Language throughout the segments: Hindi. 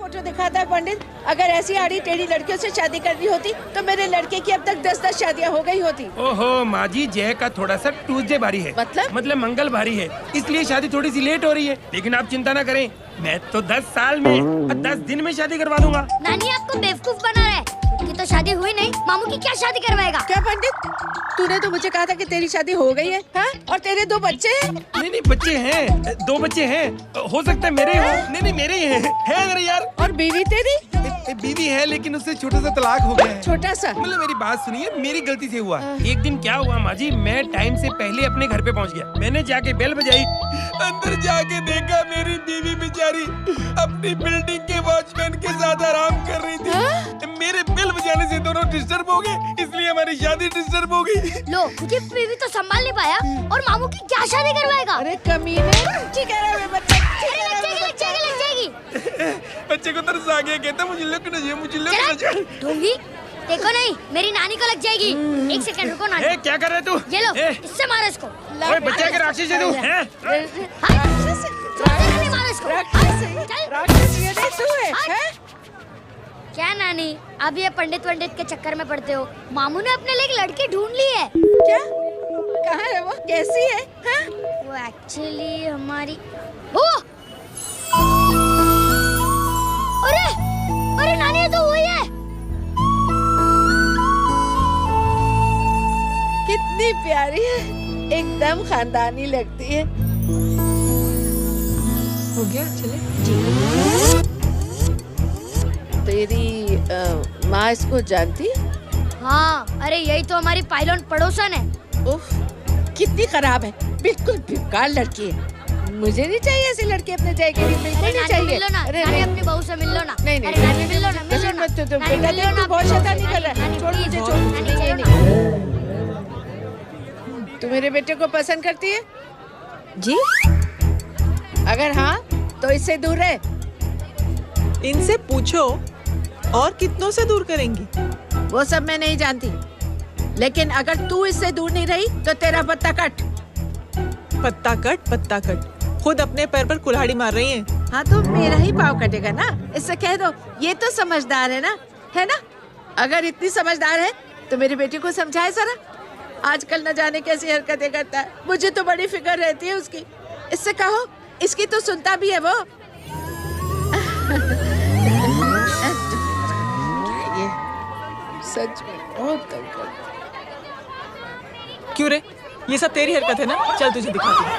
फोटो दिखाता है पंडित। अगर ऐसी आड़ी टेढ़ी लड़कियों से शादी करनी होती तो मेरे लड़के की अब तक 10-10 शादियाँ हो गई होती। ओहो माँ जी, जय का थोड़ा सा ट्यूसडे भारी है। मतलब मंगल भारी है, इसलिए शादी थोड़ी सी लेट हो रही है। लेकिन आप चिंता ना करें, मैं तो 10 साल में और 10 दिन में शादी करवा दूंगा। नानी आपको बेवकूफ बना रहा है। उसकी तो शादी हुई नहीं, मामू की क्या शादी करवाएगा? क्या पंडित, तूने तो मुझे कहा था कि तेरी शादी हो गई है, हाँ? और तेरे 2 बच्चे हैं। नहीं बच्चे हैं, 2 बच्चे हैं। हो सकता है मेरे हो। नहीं मेरे ही हैं। है अरे यार। और बीवी तेरी? बीवी है, लेकिन उससे छोटा सा तलाक हो गया है। छोटा सा? मतलब मेरी बात सुनिए, मेरी गलती से हुआ। एक दिन क्या हुआ माँ जी, मैं टाइम से पहले अपने घर पे पहुँच गया। मैंने जाके बेल बजाई, अंदर जाके देखा मेरी बीवी बेचारी अपनी बिल्डिंग के वॉचमैन के साथ आराम कर रही थी। मेरे बेल बजाने से दोनों डिस्टर्ब हो गए, इसलिए हमारी शादी डिस्टर्ब हो गई। लो, मुझे बीवी तो संभाल नहीं पाया और मामू की क्या शादी करवाएगा? अरे कमीने, ठीक है रे बच्चा, लग जाएगी। बच्चे को तरस आ गया, कहता मुझे लगना चाहिए, मुझे लगना चाहिए। ढोंगी, देखो नहीं, मेरी नानी को लग जाएगी। 1 सेकंड रुको नानी। ए, क्या कर रहे तू? ये लो, इससे मारो इसको। ओए बच्चा के राक्षस है तू, हैं? राक्षस ये नहीं तू है, हैं? क्या नानी, अब ये पंडित के चक्कर में पड़ते हो? मामू ने अपने लिए एक लड़की ढूंढ ली है। क्या? कहाँ है वो? कैसी है? हाँ? वो एक्चुअली हमारी वो। अरे नानी, ये तो वही है। कितनी प्यारी है, एकदम खानदानी लगती है। हो गया, चले। तेरी माँ इसको जानती? हाँ, अरे यही तो हमारी पायलट पड़ोसन है। उफ, कितनी खराब है, बिल्कुल बेकार लड़की है। मुझे नहीं चाहिए ऐसी लड़की अपने जय के लिए, बिल्कुल नहीं चाहिए। मिलो ना, अरे नानी अपनी बहू से मिल लो ना। नहीं अरे नानी मिल लो ना, मिल लो ना। मत तो नानी बेटा मिल लो देख, ना, तू बहुत शैतानी कर रहा है। छोड़ मुझे, छोड़। नानी चलो ना। तू मेरे बेटे को पसंद करती है? जी? अगर हाँ तो इससे दूर रहे। इनसे पूछो, और कितनों से दूर करेंगी? वो सब मैं नहीं जानती, लेकिन अगर तू इससे दूर नहीं रही तो तेरा पत्ता कट। पत्ता कट, खुद अपने पैर पर कुल्हाड़ी मार रही हैं। हाँ तो मेरा ही पाँव कटेगा ना, इससे कह दो। ये तो समझदार है ना? अगर इतनी समझदार है तो मेरे बेटे को समझाए जरा। आजकल न जाने कैसी हरकतें करता है, मुझे तो बड़ी फिक्र रहती है उसकी। इससे कहो, इसकी तो सुनता भी है वो। ये सच में बहुत तंग करता है। क्यों रे, ये सब तेरी हरकत है ना? चल तुझे दिखाती हूँ।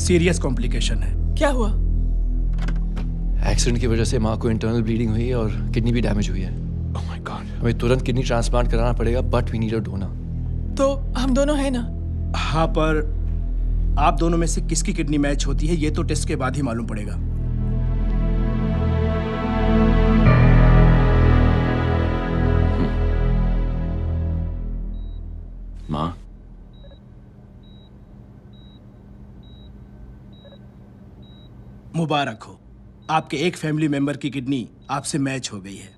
सीरियस कॉम्प्लिकेशन है। क्या हुआ? एक्सीडेंट की वजह से माँ को इंटरनल ब्लीडिंग हुई है और किडनी भी डैमेज हुई है। Oh my god. हमें तुरंत किडनी ट्रांसप्लांट कराना पड़ेगा, but we need a donor. तो हम दोनों हैं ना? हाँ, पर आप दोनों में से किसकी किडनी मैच होती है ये तो टेस्ट के बाद ही मालूम पड़ेगा। माँ, मुबारक हो, आपके एक फैमिली मेंबर की किडनी आपसे मैच हो गई है।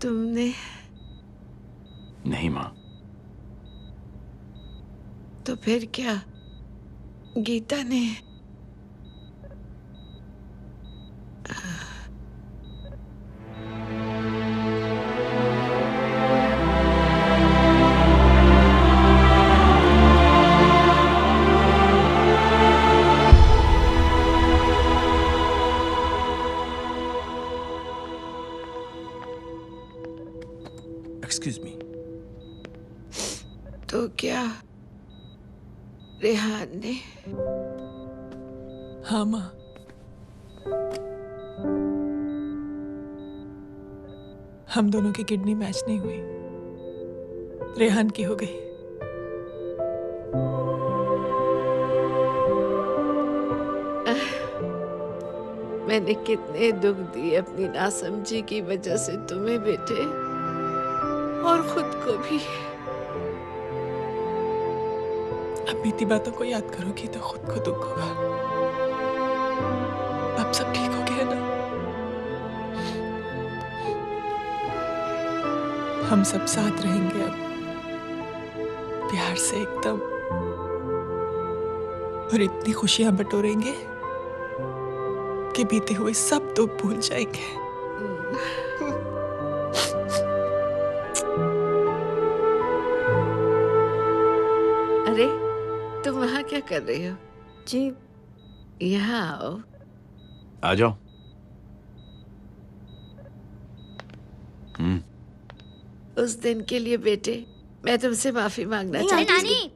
तुमने? नहीं माँ। तो फिर क्या? गीता ने? Excuse me. तो क्या रेहान ने? हाँ माँ। हम दोनों की किडनी मैच नहीं हुई, रेहान की हो गई। मैंने कितने दुख दिए अपनी नासमझी की वजह से तुम्हें बेटे, और खुद को भी। अब बीती बातों को याद करोगी तो खुद को दुख होगा। अब सब ठीक हो गया ना? हम सब साथ रहेंगे अब, प्यार से एकदम, और इतनी खुशियां बटोरेंगे कि बीते हुए सब दुख भूल जाएंगे। अरे तुम वहाँ क्या कर रही हो? जी यहाँ आओ। आ जाओ। उस दिन के लिए बेटे मैं तुमसे माफी मांगना अरे चाहती हूँ। नानी,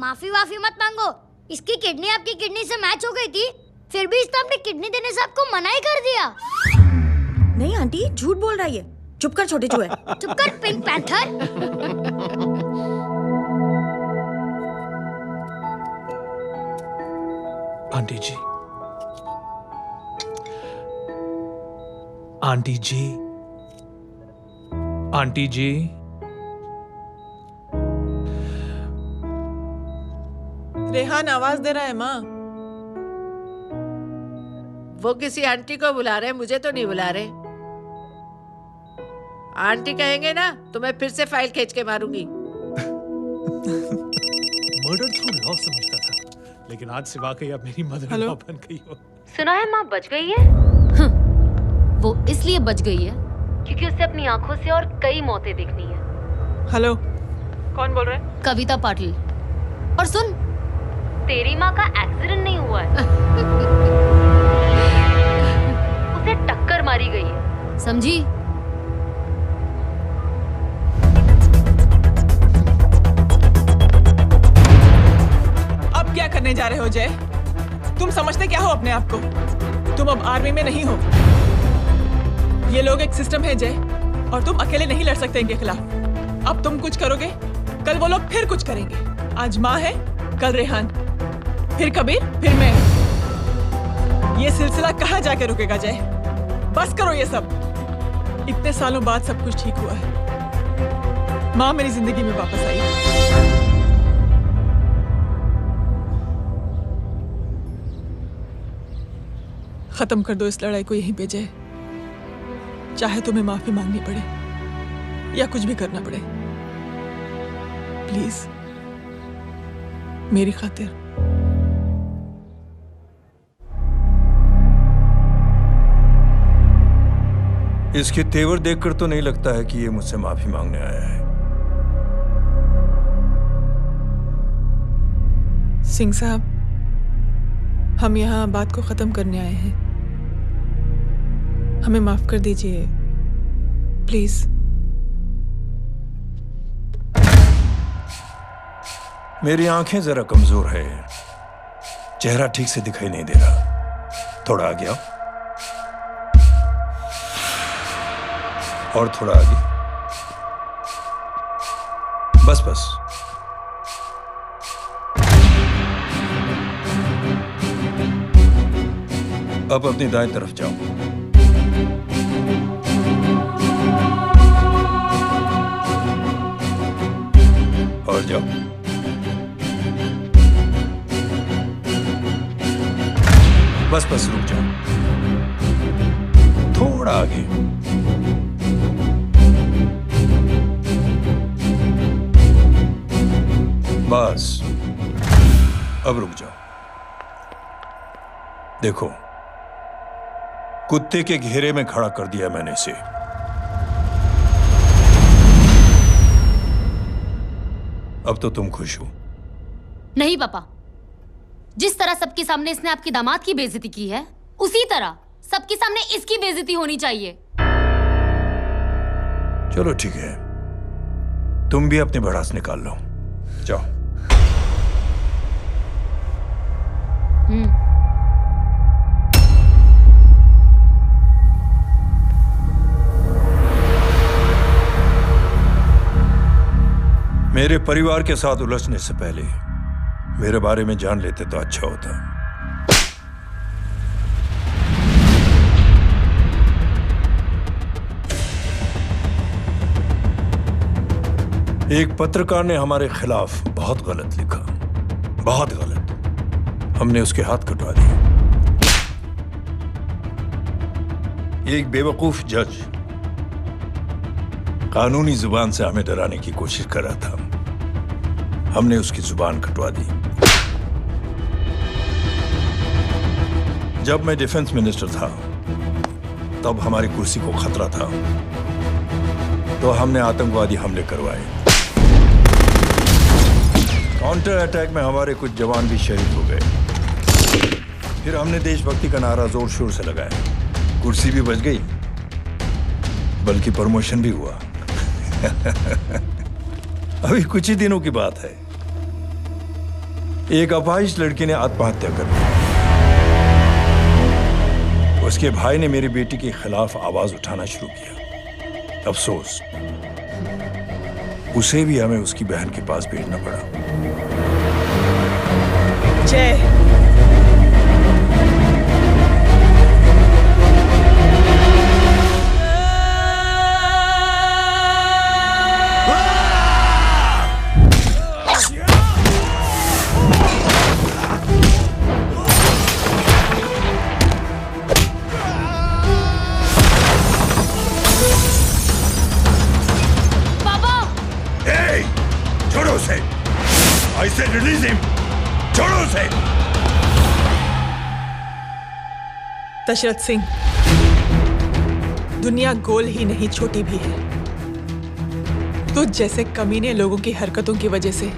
माफी वाफी मत मांगो। इसकी किडनी आपकी किडनी से मैच हो गई थी, फिर भी इसने अपनी किडनी देने से आपको मना ही कर दिया। नहीं आंटी, झूठ बोल रही है। चुप कर छोटे चूहे। चुप कर पिंक पैंथर। आंटी जी, आंटी जी, आंटी जी, रेहान आवाज दे रहा है माँ। वो किसी आंटी को बुला रहे हैं, मुझे तो नहीं बुला रहे। आंटी कहेंगे ना तो मैं फिर से फाइल खींच के मारूंगी। मर्डर थ्रू लॉ समझता था, लेकिन आज से वाकई अब मेरी मदर हेलो? लॉ बन गई हो। सुना है माँ बच गई है। वो इसलिए बच गई है क्योंकि उसे अपनी आंखों से और कई मौतें देखनी है। हेलो, कौन बोल रहा है? कविता पाटिल। और सुन, तेरी माँ का एक्सीडेंट नहीं हुआ है, उसे टक्कर मारी गई है, समझी? अब क्या करने जा रहे हो जय? तुम समझते क्या हो अपने आप को? तुम अब आर्मी में नहीं हो। ये लोग एक सिस्टम है जय, और तुम अकेले नहीं लड़ सकते इनके खिलाफ। अब तुम कुछ करोगे, कल वो लोग फिर कुछ करेंगे। आज माँ है, कल रेहान, फिर कबीर, फिर मैं। ये सिलसिला कहाँ जाके रुकेगा जय? बस करो ये सब। इतने सालों बाद सब कुछ ठीक हुआ है। माँ मेरी जिंदगी में वापस आई। खत्म कर दो इस लड़ाई को यहीं पे जय। चाहे तुम्हें माफी मांगनी पड़े या कुछ भी करना पड़े, प्लीज मेरी खातिर। इसके तेवर देखकर तो नहीं लगता है कि ये मुझसे माफी मांगने आया है। सिंह साहब, हम यहाँ बात को खत्म करने आए हैं। हमें माफ कर दीजिए प्लीज। मेरी आंखें जरा कमजोर है, चेहरा ठीक से दिखाई नहीं दे रहा। थोड़ा आगे आओ, और थोड़ा आगे, बस बस। अब अपनी दाएं तरफ जाओ। और जाओ। बस बस रुक जाओ, थोड़ा आगे। बस अब रुक जाओ। देखो, कुत्ते के घेरे में खड़ा कर दिया मैंने इसे। अब तो तुम खुश हो? नहीं पापा, जिस तरह सबके सामने इसने आपकी दामाद की बेइज्जती की है, उसी तरह सबके सामने इसकी बेइज्जती होनी चाहिए। चलो ठीक है, तुम भी अपनी भड़ास निकाल लो, जाओ। मेरे परिवार के साथ उलझने से पहले मेरे बारे में जान लेते तो अच्छा होता। एक पत्रकार ने हमारे खिलाफ बहुत गलत लिखा, बहुत गलत। हमने उसके हाथ कटवा दिए। एक बेवकूफ जज कानूनी जुबान से हमें डराने की कोशिश कर रहा था। हमने उसकी जुबान कटवा दी। जब मैं डिफेंस मिनिस्टर था तब हमारी कुर्सी को खतरा था, तो हमने आतंकवादी हमले करवाए। काउंटर अटैक में हमारे कुछ जवान भी शहीद हो गए। फिर हमने देशभक्ति का नारा जोर शोर से लगाया। कुर्सी भी बच गई, बल्कि प्रमोशन भी हुआ। अभी कुछ ही दिनों की बात है, एक अपाहिज लड़की ने आत्महत्या कर ली। उसके भाई ने मेरी बेटी के खिलाफ आवाज उठाना शुरू किया। अफसोस, उसे भी हमें उसकी बहन के पास भेजना पड़ा। जय, छोड़ो उसे। I said release him. छोड़ो उसे। दशरथ सिंह, दुनिया गोल ही नहीं छोटी भी है। तुझ जैसे कमीने लोगों की हरकतों की वजह से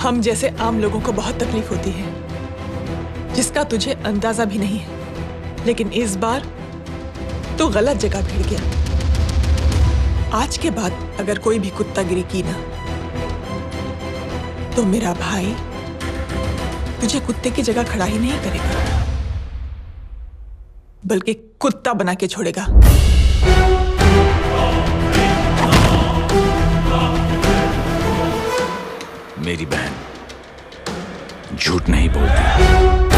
हम जैसे आम लोगों को बहुत तकलीफ होती है, जिसका तुझे अंदाजा भी नहीं है। लेकिन इस बार तो गलत जगह भिड़ गया। आज के बाद अगर कोई भी कुत्तागिरी की ना, तो मेरा भाई तुझे कुत्ते की जगह खड़ा ही नहीं करेगा, बल्कि कुत्ता बना के छोड़ेगा। मेरी बहन झूठ नहीं बोलती।